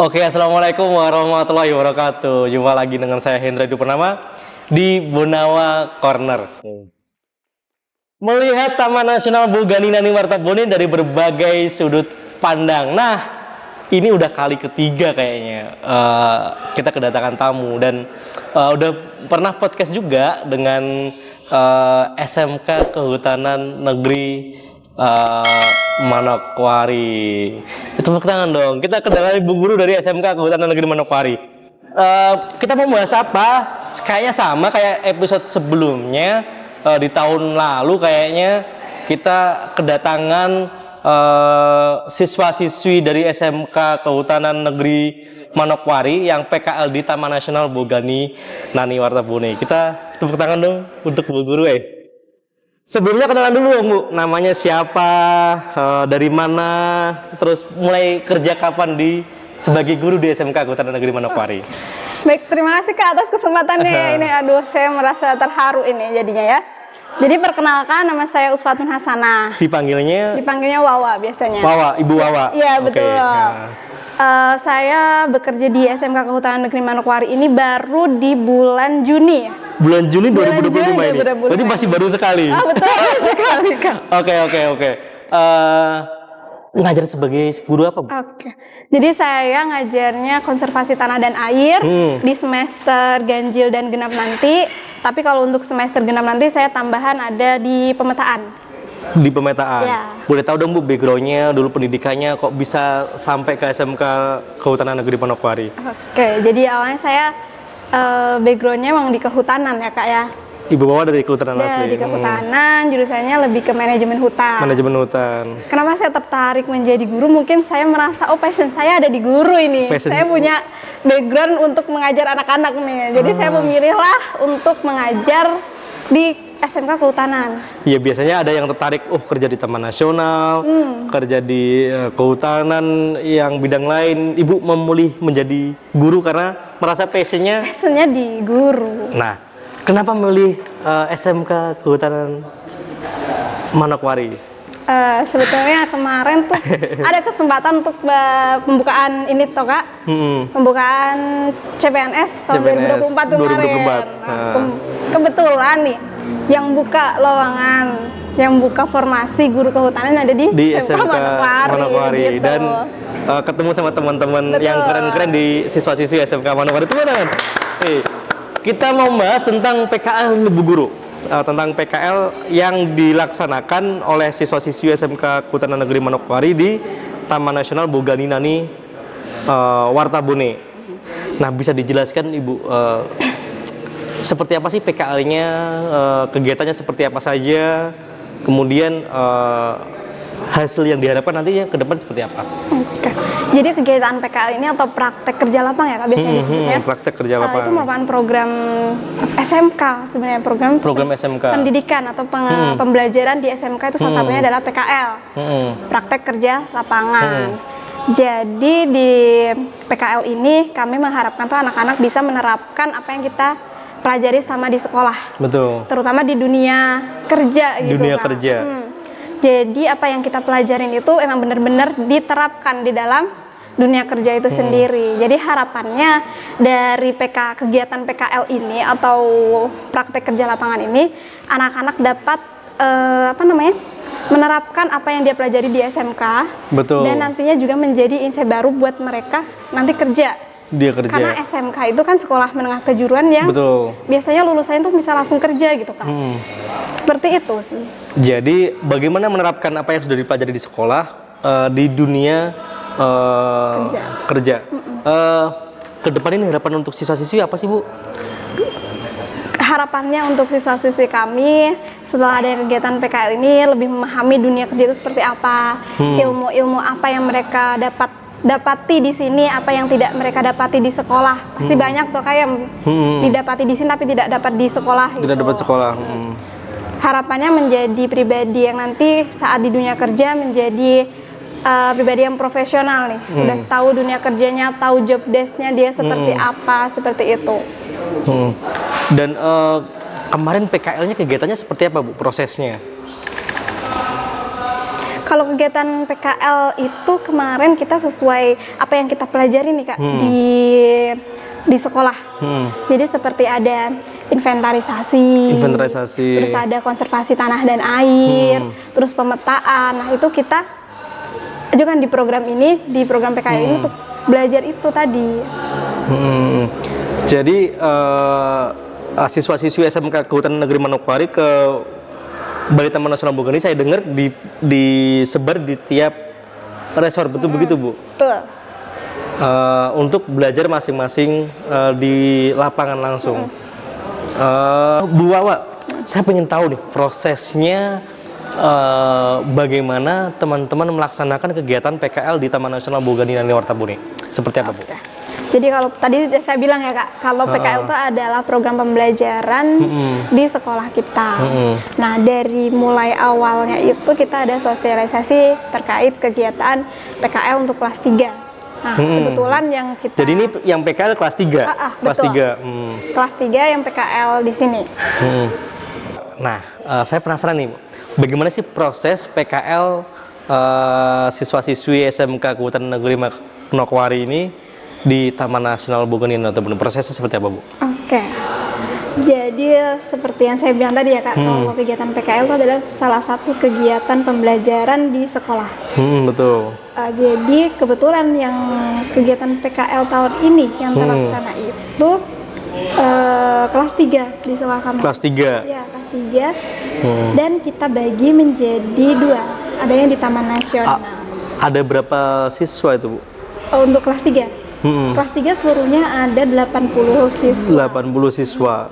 Oke, assalamualaikum warahmatullahi wabarakatuh. Jumpa lagi dengan saya Hendra Purnama di Bonawa Corner. Melihat Taman Nasional Bogani Nani Wartabone dari berbagai sudut pandang. Nah, ini udah kali ketiga kayaknya kita kedatangan tamu dan udah pernah podcast juga dengan SMK Kehutanan Negeri Manokwari. Tepuk tangan dong. Kita kedatangan Ibu Guru dari SMK Kehutanan Negeri Manokwari. Kita mau bahas apa? Kayaknya sama kayak episode sebelumnya. Di tahun lalu kayaknya kita kedatangan siswa-siswi dari SMK Kehutanan Negeri Manokwari yang PKL di Taman Nasional Bogani Nani Wartabone. Kita tepuk tangan dong untuk Bu Guru. Sebelumnya kenalan dulu Bu, namanya siapa, dari mana, terus mulai kerja kapan sebagai guru di SMK Kehutanan Negeri Manokwari. Baik, terima kasih Kak atas kesempatannya. Ini aduh, saya merasa terharu ini jadinya ya. Jadi perkenalkan, nama saya Usfatun Hasanah. Dipanggilnya Wawa biasanya. Wawa, Ibu Wawa. Iya, betul. Saya bekerja di SMK Kehutanan Negeri Manokwari ini baru di bulan Juni. Bulan Juni 2025 ini. Berarti masih baru sekali. Betul sekali Kak. Oke. Ngajar sebagai guru apa, Bu? Oke. Jadi saya ngajarnya konservasi tanah dan air di semester ganjil dan genap nanti. Tapi kalau untuk semester genap nanti saya tambahan ada di pemetaan. Di pemetaan. Ya. Boleh tahu dong Bu backgroundnya dulu, pendidikannya kok bisa sampai ke SMK Kehutanan Negeri Manokwari? Oke, jadi awalnya saya backgroundnya emang di kehutanan ya Kak ya. Ibu Wawa dari kehutanan asli. Di kehutanan, jurusannya lebih ke manajemen hutan. Manajemen hutan. Kenapa saya tertarik menjadi guru? Mungkin saya merasa passion saya ada di guru ini. Saya punya background untuk mengajar anak-anak nih. Jadi saya memilihlah untuk mengajar di SMK Kehutanan. Iya, biasanya ada yang tertarik, kerja di Taman Nasional, kerja di kehutanan, yang bidang lain. Ibu memilih menjadi guru karena merasa passionnya di guru. Nah, kenapa memilih SMK Kehutanan Manokwari? Sebetulnya kemarin tuh ada kesempatan untuk pembukaan ini toh Kak, pembukaan CPNS tahun 2024 kemarin. Kebetulan nih yang buka lowongan, yang buka formasi guru kehutanan ada di SMK Manokwari gitu. Dan ketemu sama teman-teman yang keren-keren di siswa-siswi SMK Manokwari. Teman-teman, kita mau bahas tentang PKL Bu Guru. Tentang PKL yang dilaksanakan oleh siswa-siswi SMK Kehutanan Negeri Manokwari di Taman Nasional Bogani Nani Wartabone. Nah, bisa dijelaskan Ibu seperti apa sih PKL-nya, kegiatannya seperti apa saja, kemudian hasil yang diharapkan nantinya ke depan seperti apa? Oke. Jadi kegiatan PKL ini atau praktek kerja lapang ya Kak biasanya disebutnya. Praktek kerja lapang. Itu merupakan program SMK sebenarnya, program SMK. Pendidikan atau pembelajaran di SMK itu salah satunya adalah PKL. Praktek kerja lapangan. Jadi di PKL ini kami mengharapkan tuh anak-anak bisa menerapkan apa yang kita pelajari selama di sekolah. Betul. Terutama di dunia kerja gitu. Dunia Kak. kerja. Jadi apa yang kita pelajarin itu emang benar-benar diterapkan di dalam dunia kerja itu sendiri. Jadi harapannya dari kegiatan PKL ini atau praktek kerja lapangan ini, anak-anak dapat menerapkan apa yang dia pelajari di SMK. Betul. Dan nantinya juga menjadi insight baru buat mereka nanti kerja. Dia kerja. Karena SMK itu kan sekolah menengah kejuruan yang biasanya lulusannya tuh bisa langsung kerja gitu kan. Seperti itu sih. Jadi bagaimana menerapkan apa yang sudah dipelajari di sekolah di dunia kerja. Kedepan ini harapan untuk siswa-siswi apa sih Bu? Harapannya untuk siswa-siswi kami setelah ada kegiatan PKL ini lebih memahami dunia kerja itu seperti apa, ilmu-ilmu apa yang mereka dapati di sini, apa yang tidak mereka dapati di sekolah. Pasti banyak tuh kayak didapati di sini tapi tidak dapat di sekolah. Tidak dapat sekolah. Harapannya menjadi pribadi yang nanti saat di dunia kerja menjadi pribadi yang profesional nih. Udah tahu dunia kerjanya, tahu job desk-nya dia seperti apa, seperti itu. Dan kemarin PKL-nya kegiatannya seperti apa Bu prosesnya? Kalau kegiatan PKL itu kemarin kita sesuai apa yang kita pelajari nih Kak di sekolah. Jadi seperti ada inventarisasi, terus ada konservasi tanah dan air, terus pemetaan. Nah itu kita juga di program ini, di program PKL ini untuk belajar itu tadi. Jadi siswa-siswi SMK Kehutanan Negeri Manokwari ke Balai Taman Nasional Bogani saya dengar disebar di tiap resort, betul begitu Bu? Betul. Untuk belajar masing-masing di lapangan langsung. Bu Wawa, saya pengen tahu nih prosesnya bagaimana teman-teman melaksanakan kegiatan PKL di Taman Nasional Bogani dan Wartabune. Seperti apa Bu? Jadi kalau tadi saya bilang ya Kak, kalau PKL itu adalah program pembelajaran di sekolah kita. Nah dari mulai awalnya itu kita ada sosialisasi terkait kegiatan PKL untuk kelas 3. Nah kebetulan yang kita... Jadi ini yang PKL kelas 3? Kelas 3? Kelas 3 yang PKL di sini. Nah saya penasaran nih, bagaimana sih proses PKL siswa-siswi SMK Kehutanan Negeri Manokwari ini di Taman Nasional Bogani atau prosesnya seperti apa Bu? Oke, jadi seperti yang saya bilang tadi ya Kak, kalau kegiatan PKL itu adalah salah satu kegiatan pembelajaran di sekolah. Betul. Jadi kebetulan yang kegiatan PKL tahun ini yang terlaksana itu kelas 3 di sekolah kami. Kelas 3? Iya, kelas 3. Dan kita bagi menjadi 2, ada yang di Taman Nasional. Ada berapa siswa itu Bu? Untuk kelas 3? Kelas 3 seluruhnya ada 80 siswa. 80 siswa.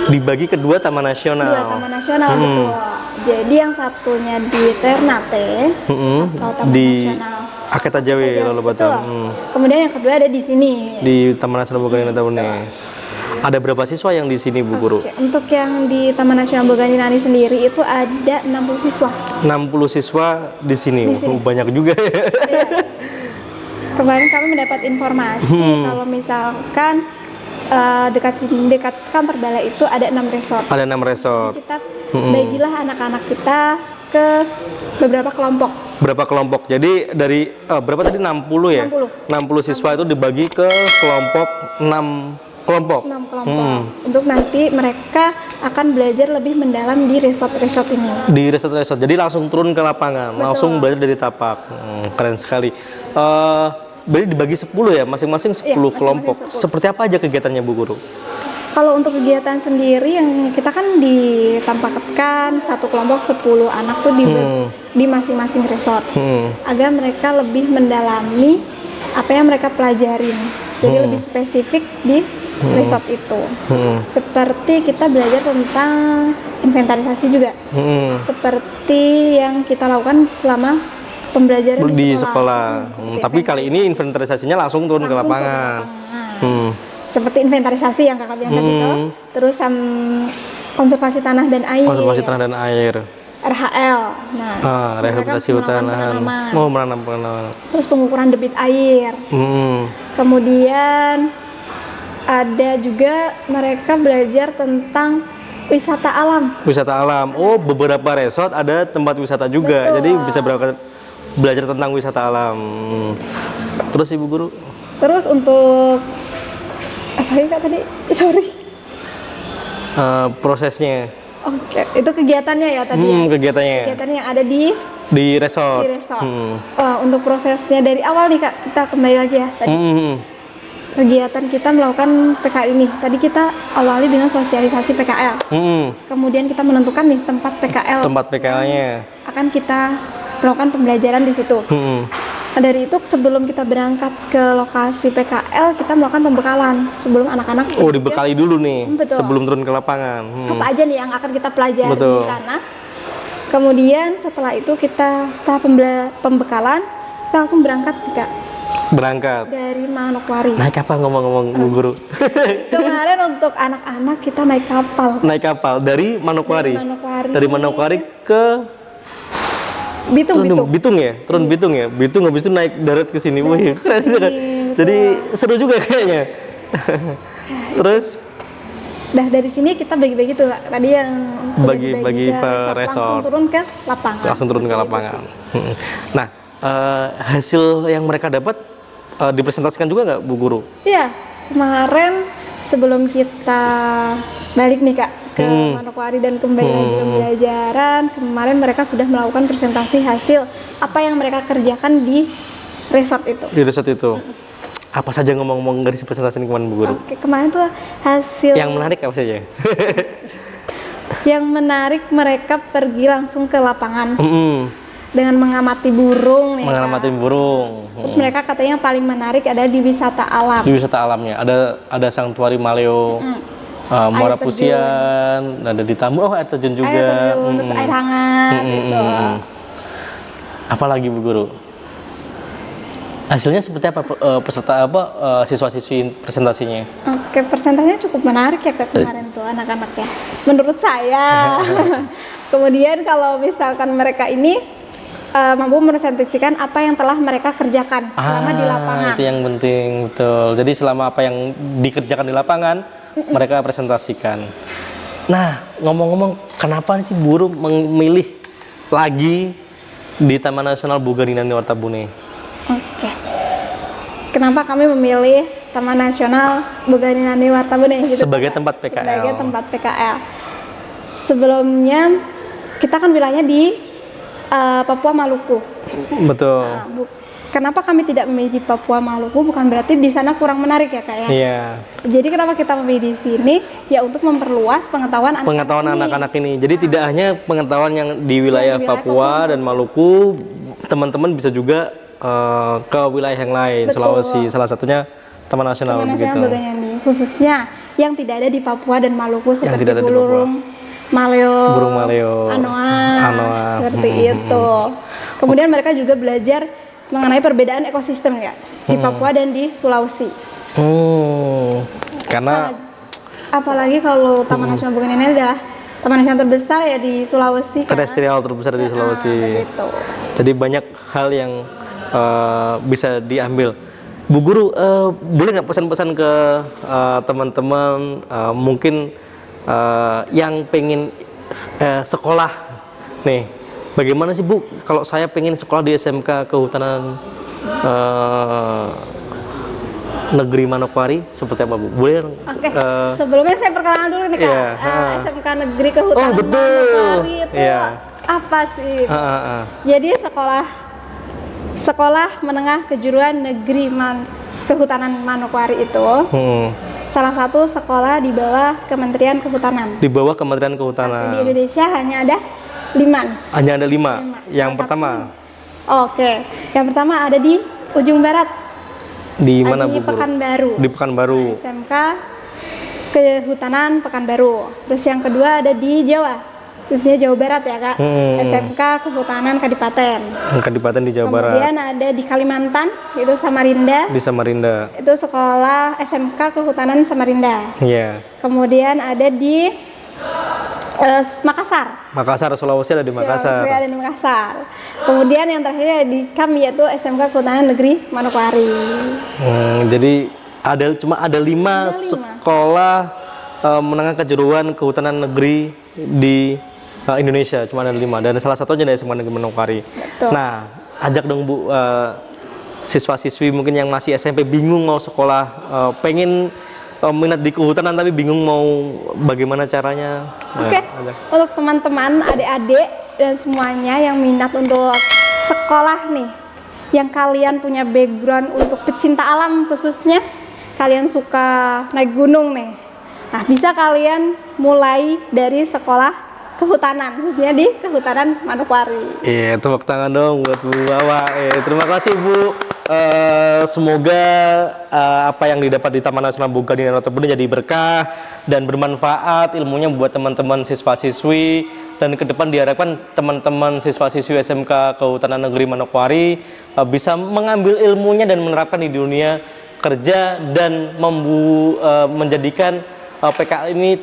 Dibagi kedua Taman Nasional. Taman Nasional, betul. Jadi yang satunya di Ternate atau Taman Nasional Aketa Jawa lalu Batam. Kemudian yang kedua ada di sini. Di Taman Nasional Bogani Natuna. Ada berapa siswa yang di sini Bu Guru? Untuk yang di Taman Nasional Bogani Nani sendiri itu ada 60 siswa. 60 siswa di sini. Banyak juga ya. Kemarin kami mendapat informasi kalau misalkan dekat kantor balai itu ada 6 resort. Ada 6 resort. Jadi kita bagilah anak-anak kita ke beberapa kelompok. Berapa kelompok? Jadi dari berapa tadi 60 ya? 60 siswa itu dibagi ke kelompok 6 kelompok. 6 kelompok. Untuk nanti mereka akan belajar lebih mendalam di resort-resort ini. Di resort-resort. Jadi langsung turun ke lapangan, langsung belajar dari tapak. Keren sekali. Berarti dibagi 10 ya, masing-masing 10 kelompok. 10. Seperti apa aja kegiatannya Bu Guru? Kalau untuk kegiatan sendiri yang kita kan ditempatkan satu kelompok 10 anak tuh di masing-masing resort. Agar mereka lebih mendalami apa yang mereka pelajarin. Jadi lebih spesifik di resort itu. Seperti kita belajar tentang inventarisasi juga. Seperti yang kita lakukan selama pembelajaran di sekolah. Tapi kali ini inventarisasinya langsung turun ke lapangan. Seperti inventarisasi yang kakak bilang tadi tuh. Terus konservasi tanah dan air. Konservasi tanah dan air. RHL. Nah, rehabilitasi hutan lahan. Mau menanam penanaman. Terus pengukuran debit air. Kemudian ada juga mereka belajar tentang wisata alam. Wisata alam. Oh, beberapa resort ada tempat wisata juga. Betul. Jadi bisa belajar tentang wisata alam. Terus Ibu Guru? Terus untuk apa ya Kak tadi? Sorry. Prosesnya. Oke, itu kegiatannya ya tadi. Kegiatannya yang ada di resort. Di resort. Untuk prosesnya dari awal nih Kak, kita kembali lagi ya tadi. Kegiatan kita melakukan PKL ini. Tadi kita awali dengan sosialisasi PKL. Kemudian kita menentukan nih tempat PKL. Tempat PKL-nya. Akan kita melakukan pembelajaran di situ. Nah, dari itu sebelum kita berangkat ke lokasi PKL, kita melakukan pembekalan sebelum anak-anak. Oh, dibekali dulu nih. Betul. Sebelum turun ke lapangan. Apa aja nih yang akan kita pelajari di sana. Kemudian setelah itu setelah pembekalan, kita langsung berangkat Kak. Berangkat dari Manokwari. Naik kapal ngomong-ngomong Bu Guru. Kemarin untuk anak-anak kita naik kapal. Naik kapal dari Manokwari. Dari Manokwari ke Bitung ya? Turun Bitung ya? Bitung habis itu naik darat ke sini. Wih, keren kan? Jadi seru juga kayaknya. Terus Udah dari sini kita bagi-bagi tuh Kak. Tadi yang sudah Bagi-bagi dibagi ke per resort, langsung resort. turun ke lapangan. Langsung turun ke Seperti itu lapangan. sih. Nah, hasil yang mereka dapat dipresentasikan juga nggak Bu Guru? Iya, kemarin sebelum kita balik nih Kak ke Manokwari dan kembali lagi ke pembelajaran, kemarin mereka sudah melakukan presentasi hasil apa yang mereka kerjakan di resort itu. Di resort itu. Apa saja ngomong-ngomong dari presentasi ini kemarin Bu Guru? Oke, kemarin tuh hasil Yang menarik apa saja? yang menarik, mereka pergi langsung ke lapangan dengan mengamati burung nih Kak. Mengamati burung. Terus mereka katanya yang paling menarik ada di wisata alam. Di wisata alamnya ada Sanktuari Maleo, Muara Air terjun. Pusian, ada di Tambu, air terjun juga. Air terjun, terus air hangat gitu. Apalagi Bu Guru? Hasilnya seperti apa siswa-siswi presentasinya? Oke, presentasinya cukup menarik ya Kak kemarin tuh anak-anaknya. Menurut saya. Kemudian kalau misalkan mereka ini mampu merepresentasikan apa yang telah mereka kerjakan selama di lapangan. Itu yang penting, betul. Jadi selama apa yang dikerjakan di lapangan, mereka presentasikan. Nah, ngomong-ngomong, kenapa sih Guru memilih lagi di Taman Nasional Buganinani Wartabune? Oke. Kenapa kami memilih Taman Nasional Buganinani Wartabune gitu, Sebagai Kak? tempat PKL. Sebagai tempat PKL. Sebelumnya kita kan wilayahnya di Papua Maluku. Betul. Nah, kenapa kami tidak memilih di Papua Maluku? Bukan berarti di sana kurang menarik ya Kak ya. Iya. Jadi kenapa kita memilih di sini? Ya untuk memperluas pengetahuan Anak-anak ini. Jadi tidak hanya pengetahuan yang di wilayah Papua dan Maluku, teman-teman bisa juga ke wilayah yang lain, Betul. Sulawesi, salah satunya Taman Nasional Taman begitu. Nasional Buganinani, khususnya yang tidak ada di Papua dan Maluku seperti tidak ada di Papua. burung maleo, anoa, seperti itu. Kemudian mereka juga belajar mengenai perbedaan ekosistem ya di Papua dan di Sulawesi. Karena Apalagi kalau Taman Nasional Buganinani adalah taman nasional terbesar ya di Sulawesi. terestrial terbesar di Sulawesi. Begitu. Jadi banyak hal yang bisa diambil. Bu Guru, boleh nggak pesan-pesan ke teman-teman mungkin yang pengen sekolah nih? Bagaimana sih Bu, kalau saya pengen sekolah di SMK Kehutanan Negeri Manokwari, seperti apa Bu? Boleh? Oke, sebelumnya saya perkenalan dulu nih Kak. SMK Negeri Kehutanan Manokwari itu apa sih? Jadi sekolah menengah kejuruan negeri Kehutanan Manokwari itu salah satu sekolah di bawah Kementerian Kehutanan. Di bawah Kementerian Kehutanan. Di Indonesia hanya ada 5 nih. Hanya ada 5. Yang pertama. Oke, yang pertama ada di ujung barat. Di mana Bu Di Guru? Pekanbaru. Di Pekanbaru. SMK Kehutanan Pekanbaru. Terus yang kedua ada di Jawa, khususnya Jawa Barat ya Kak. SMK Kehutanan Kadipaten. Kadipaten di Jawa Barat. Kemudian ada di Kalimantan, itu Samarinda. Di Samarinda. Itu sekolah SMK Kehutanan Samarinda. Iya. Kemudian ada di Makassar. Makassar, Sulawesi ada di Makassar. Ada di Makassar. Kemudian yang terakhir di kami yaitu SMK Kehutanan Negeri Manokwari. Jadi cuma ada 5 sekolah menengah kejuruan kehutanan negeri di Indonesia, cuma ada 5 dan salah satunya dari SMK Negeri Manokwari. Betul. Nah, ajak dong Bu siswa-siswi mungkin yang masih SMP bingung mau sekolah, pengen minat di kehutanan tapi bingung mau bagaimana caranya. Oke, untuk teman-teman, adik-adik dan semuanya yang minat untuk sekolah nih, yang kalian punya background untuk pecinta alam khususnya, kalian suka naik gunung nih. Nah, bisa kalian mulai dari sekolah kehutanan, khususnya di Kehutanan Manokwari. Iya, tepuk tangan dong buat Bu Wawa. Terima kasih Bu. Semoga apa yang didapat di Taman Nasional Buganinani Wartabune jadi berkah dan bermanfaat ilmunya buat teman-teman siswa-siswi, dan ke depan diharapkan teman-teman siswa-siswi SMK Kehutanan Negeri Manokwari bisa mengambil ilmunya dan menerapkan di dunia kerja dan menjadikan PKL ini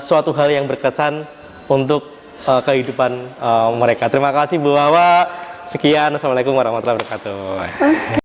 suatu hal yang berkesan untuk kehidupan mereka. Terima kasih Bu Wawa. Sekian, Assalamualaikum warahmatullahi wabarakatuh.